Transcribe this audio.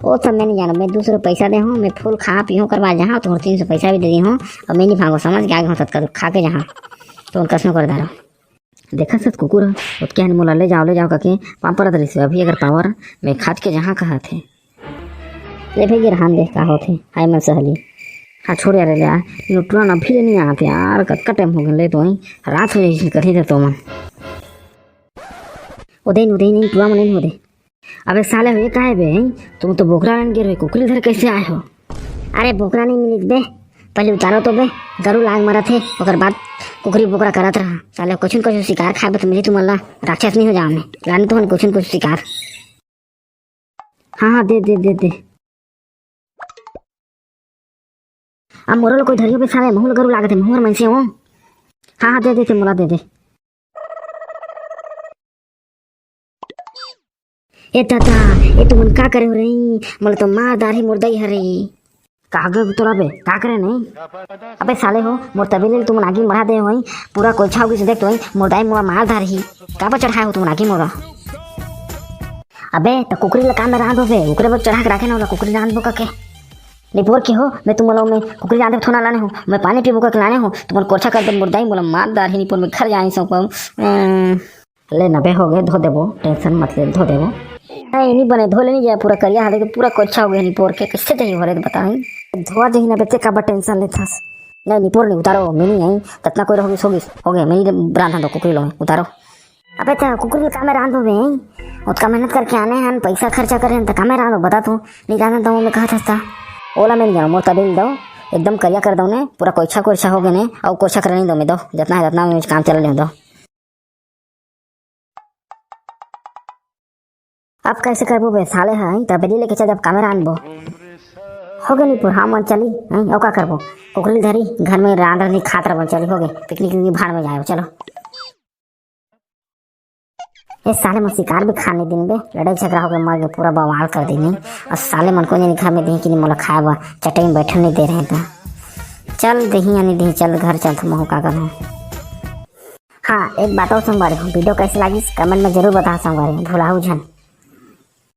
वो सब मैं नहीं जाना, मैं 200 पैसा दे हूँ, मैं फुल खा पी हूँ करवा जहाँ तो 300 पैसा भी दे दी हूँ और मैं नहीं भागो समझ के आगे हूँ कर खा के जहाँ तो कसम कर दारो देखा सच कुकुर वो क्या मोला ले जाओ करके पापड़ रही अभी अगर पावर मैं खाद के जहाँ कहा थे ले भेजे रहान दे का होते हाय मन सहली हाँ छोड़ यार ले यार टूरन अभी नहीं आते यार कतका टाइम हो गए तो वहीं रात हो जाए कथी दे तो मन उदय नहीं टूरा में नहीं हो दे अबे साले हुए काहे बे तुम तो बोकरा लान गिर कुकरी घर कैसे आए हो? अरे बोकरा नहीं मिली बे, पहले उतारो तो बे गरु लाग मरा थे और बाद कुकरी बोकरा करत रहा साले कुछ न कुछ शिकार खाए तो मिली तुम्हारा राक्षस नहीं हो जाओ मैं लाने तो कुछ न कुछ शिकार। हाँ दे अब मोरल कोई धरियो पे साले महूल गरु लागत है मोहर मन से हो। हाँ दे मोला दे ए दादा ये तुम का करे हो रही मोला तो मार दाढ़ी मुर्दा ही हरे कागे तोरा बे का करे नहीं अबे साले हो मोर तबेले तुम आगे बढ़ा दे होई पूरा कोई छाव से देख तो मुर्दाई मोरा मार दाढ़ी का पर चढ़ाए हो तुम आगे मोरा अबे तो कुकरी ला काम रांध हो बे ओकरे पर चढ़ा के रखे ना कुकरी रांध बो के निपोर के हो मैं तुम में कुकरी रांध थोना लाने हो मैं पानी पीबो के लाने हो तुम कोर्छा कर दे मुर्दाई मोला मार दाढ़ी निपोर में घर जाए सो ले नबे हो गए धो देबो टेंशन मत ले धो देबो नहीं बने धो लेनी जाए पूरा करिया हाथ पूरा कोच्छा हो गया निपोर के किससे चाहिए हो रहे बता धोआ जही ना बच्चे का टेंशन लेता नहीं निपोर नहीं उतारो मैं नहीं आई ततना कोई रहोगी सोगी हो गया मेरी रांधा दो कुकरी लो उतारो अबे तो कुकरी का मैं रांधो बे उसका मेहनत करके आने हैं पैसा खर्चा करें तो का मैं रांधो बता तू नहीं रांधा दो मैं कहा था ओला मैं नहीं जाऊँ मोर तबील दो एकदम करिया कर दो ने पूरा कोच्छा हो गए ने और कोच्छा कर नहीं दो मैं दो जितना है जितना काम चल रहे दो। अब कैसे करबो बे साले हैं तबेली लेके चल जब कैमरा आनबो हो गए नहीं हाँ मन चली नहीं और का करबो कुकरी धरी घर में रांध नहीं खात रहो चली हो गए पिकनिक भाड़ में जाए चलो ये साले मन शिकार भी खाने दिन बे लड़ाई झगड़ा हो गया मर गए पूरा बवाल कर दी नहीं और साले मन को नहीं घर में दी कि नहीं मोला खाए चटाई में बैठने नहीं दे रहे था चल दही या नहीं दही चल घर चल तो महू का करूँ। हाँ एक बात और संगवारी वीडियो कैसे लगी कमेंट में जरूर बता संगवारी भुलाऊ झन।